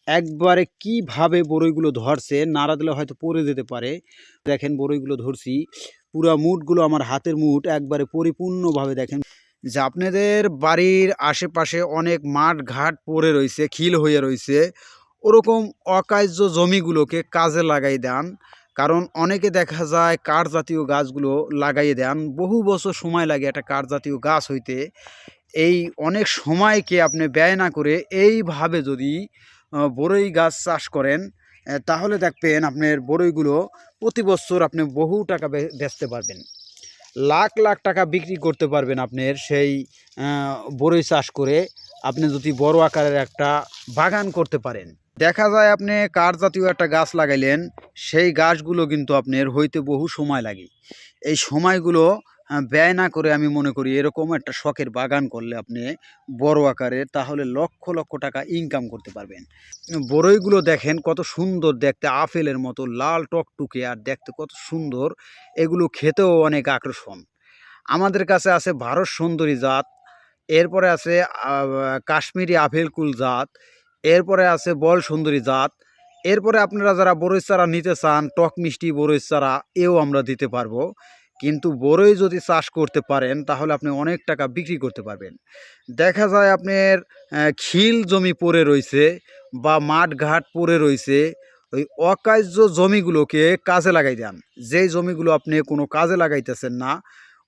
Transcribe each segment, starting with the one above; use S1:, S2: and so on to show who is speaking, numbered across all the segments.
S1: একবারে কিভাবে বড়ইগুলো ধরছে, নাড়া দিলে হয়তো পড়ে যেতে পারে। দেখেন বড়ইগুলো ধরছি, পুরা মুঠগুলো আমার হাতের মুঠ একবারে পরিপূর্ণভাবে দেখেন। যে আপনাদের বাড়ির আশেপাশে অনেক মাঠ ঘাট পড়ে রইছে, খিল হয়ে রইছে, ওরকম অকার্য জমিগুলোকে কাজে লাগাই দেন। কারণ অনেকে দেখা যায় কাঠ জাতীয় গাছগুলো লাগাইয়ে দেন, বহু বছর সময় লাগে একটা কাঠ জাতীয় গাছ হইতে। এই অনেক সময়কে আপনি ব্যয় না করে এইভাবে যদি বড়ই গাছ চাষ করেন, তাহলে দেখবেন আপনার বড়ইগুলো প্রতি বছর আপনি বহু টাকা বেচতে পারবেন, লাখ লাখ টাকা বিক্রি করতে পারবেন আপনার সেই বড়ই চাষ করে। আপনি যদি বড় আকারের একটা বাগান করতে পারেন, দেখা যায় আপনি কাঠ জাতীয় একটা গাছ লাগাইলেন, সেই গাছগুলো কিন্তু আপনার হইতে বহু সময় লাগে। এই সময়গুলো ব্যয় না করে আমি মনে করি এরকম একটা শখের বাগান করলে আপনি বড় আকারে, তাহলে লক্ষ লক্ষ টাকা ইনকাম করতে পারবেন। বড়ইগুলো দেখেন কত সুন্দর দেখতে, আপেলের মতো লাল টকটুকে, আর দেখতে কত সুন্দর। এগুলো খেতেও অনেক আকর্ষণ। আমাদের কাছে আছে ভারত সুন্দরী জাত, এরপরে আছে কাশ্মীরি আপেল কুল জাত, এরপরে আছে বল সুন্দরী জাত। এরপরে আপনারা যারা বড়ই চারা নিতে চান, টক মিষ্টি বড়ই চারা, এও আমরা দিতে পারবো। কিন্তু বড়ই যদি চাষ করতে পারেন তাহলে আপনি অনেক টাকা বিক্রি করতে পারবেন। দেখা যায় আপনার খিল জমি পড়ে রইছে বা মাঠ ঘাট পড়ে রইছে, ওই অকার্য জমিগুলোকে কাজে লাগাই দেন। যেই জমিগুলো আপনি কোনো কাজে লাগাইতেছেন না,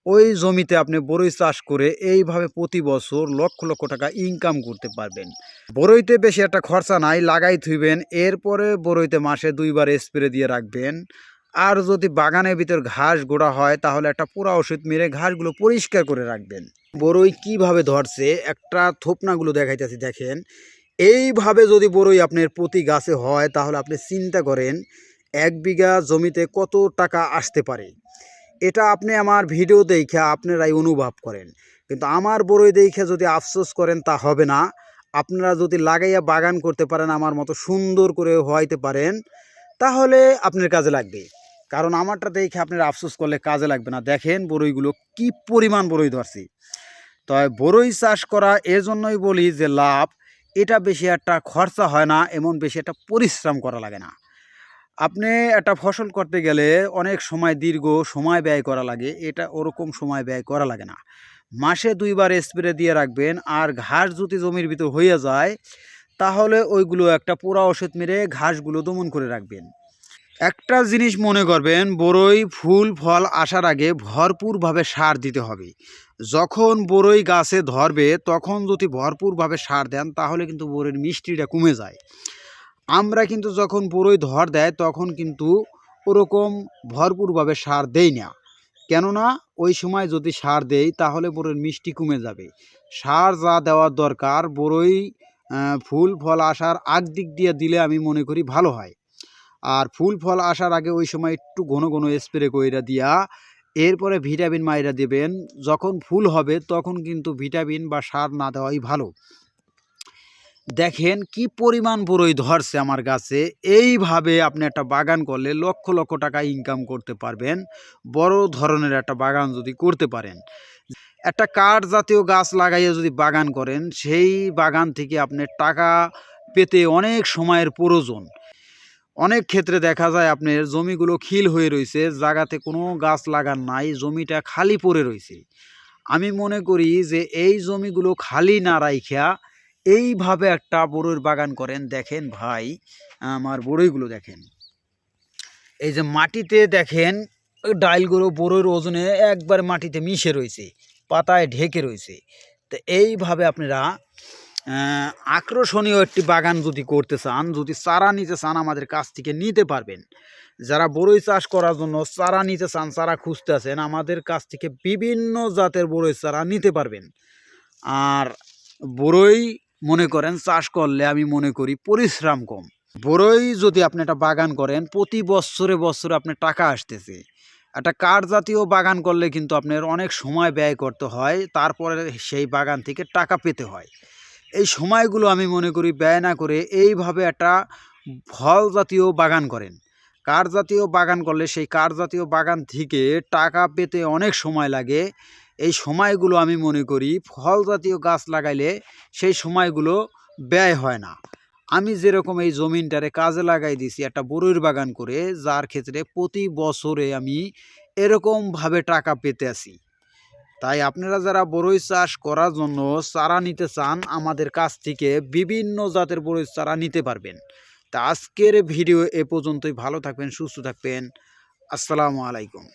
S1: ওই জমিতে আপনি বড়ই চাষ করে এইভাবে প্রতি বছর লক্ষ লক্ষ টাকা ইনকাম করতে পারবেন। বড়ইতে বেশি একটা খরচা নাই, লাগাই থুইবেন, এরপরে বড়ইতে মাসে 2বার স্প্রে দিয়ে রাখবেন। আর যদি বাগানের ভিতর ঘাস গোড়া হয় তাহলে একটা পোড়া ওষুধ মেরে ঘাসগুলো পরিষ্কার করে রাখবেন। বড়ই কিভাবে ধরছে একটা থোপনাগুলো দেখাইতেছি দেখেন। এইভাবে যদি বড়ই আপনার প্রতি গাছে হয় তাহলে আপনি চিন্তা করেন 1 বিঘা জমিতে কত টাকা আসতে পারে। এটা আপনি আমার ভিডিও দেখে আপনারাই অনুভব করেন, কিন্তু আমার বড়ই দেখে যদি আফসোস করেন তা হবে না। আপনারা যদি লাগাইয়া বাগান করতে পারেন, আমার মতো সুন্দর করে হওয়াইতে পারেন, তাহলে আপনার কাজে লাগবে। কারণ আমারটা দেখে আপনারা আফসোস করলে কাজে লাগবে না। দেখেন বড়ইগুলো কি পরিমাণ বড়ই ধরছি। তবে বড়ই চাষ করা এজন্যই বলি যে লাভ, এটা বেশি একটা খরচা হয় না, এমন বেশি একটা পরিশ্রম করা লাগে না। আপনি একটা ফসল করতে গেলে অনেক সময় দীর্ঘ সময় ব্যয় করা লাগে, এটা ওরকম সময় ব্যয় করা লাগে না। মাসে 2বার স্প্রে দিয়ে রাখবেন, আর ঘাস যদি জমির ভিতর হয়ে যায় তাহলে ওইগুলো একটা পোড়া ওষুধ মেরে ঘাসগুলো দমন করে রাখবেন। একটা জিনিস মনে করবেন, বড়ই ফুল ফল আসার আগে ভরপুরভাবে সার দিতে হবে। যখন বড়ই গাছে ধরবে তখন যদি ভরপুরভাবে সার দেন তাহলে কিন্তু বড়ইয়ের মিষ্টিটা কমে যায়। আমরা কিন্তু যখন বড়ই ধর দেয় তখন কিন্তু ওরকম ভরপুরভাবে সার দেই না, কেননা ওই সময় যদি সার দেই তাহলে বড়ইয়ের মিষ্টি কমে যাবে। সার যা দেওয়ার দরকার বড়ই ফুল ফল আসার আগ দিক দিয়ে দিলে আমি মনে করি ভালো হয়। আর ফুল ফল আসার আগে ওই সময় একটু ঘন ঘন স্প্রে কইরা দিয়া এরপরে ভিটামিন মাইরা দেবেন। যখন ফুল হবে তখন কিন্তু ভিটামিন বা সার না দেওয়াই ভালো। দেখেন কি পরিমাণ বড়ই ধরছে আমার গাছে। এইভাবে আপনি একটা বাগান করলে লক্ষ লক্ষ টাকা ইনকাম করতে পারবেন, বড় ধরনের একটা বাগান যদি করতে পারেন। একটা কাঠ জাতীয় গাছ লাগাইয়ে যদি বাগান করেন, সেই বাগান থেকে আপনি টাকা পেতে অনেক সময়ের প্রয়োজন। অনেক ক্ষেত্রে দেখা যায় আপনার জমিগুলো খিল হয়ে রয়েছে, জায়গাতে কোনো গাছ লাগান নাই, জমিটা খালি পড়ে রয়েছে। আমি মনে করি যে এই জমিগুলো খালি না রাইখা এইভাবে একটা বড়ইর বাগান করেন। দেখেন ভাই, আমার বড়ইগুলো দেখেন, এই যে মাটিতে দেখেন ডাইলগুলো বড়ইর ওজনে একবার মাটিতে মিশে রয়েছে, পাতায় ঢেকে রয়েছে। তো এইভাবে আপনারা আকর্ষণীয় একটি বাগান যদি করতে চান, যদি চারা নিতে চান আমাদের কাছ থেকে নিতে পারবেন। যারা বড়ই চাষ করার জন্য চারা নিতে চান, চারা খুঁজতে আছেন, আমাদের কাছ থেকে বিভিন্ন জাতের বড়ই চারা নিতে পারবেন। আর বড়ই মনে করেন চাষ করলে আমি মনে করি পরিশ্রম কম। বড়ই যদি আপনি একটা বাগান করেন প্রতি বছরে বছরে আপনার টাকা আসতেছে। একটা কাঠ জাতীয় বাগান করলে কিন্তু আপনার অনেক সময় ব্যয় করতে হয়, তারপরে সেই বাগান থেকে টাকা পেতে হয়। এই সময়গুলো আমি মনে করি ব্যয় না করে এইভাবে একটা ফল জাতীয় বাগান করেন। কাঠ জাতীয় বাগান করলে সেই কাঠ জাতীয় বাগান থেকে টাকা পেতে অনেক সময় লাগে। এই সময়গুলো আমি মনে করি ফল জাতীয় গাছ লাগাইলে সেই সময়গুলো ব্যয় হয় না। আমি যেরকম এই জমিনটারে কাজে লাগাই দিছি একটা বড়ইর বাগান করে, যার ক্ষেত্রে প্রতি বছরে আমি এরকমভাবে টাকা পেতে আছি। তাই আপনারা যারা বড়ই চাষ করার জন্য চারা নিতে চান আমাদের কাছ থেকে বিভিন্ন জাতের বড়ই চারা নিতে পারবেন। তা আজকের ভিডিও এ পর্যন্তই। ভালো থাকবেন, সুস্থ থাকবেন। আসসালামু আলাইকুম।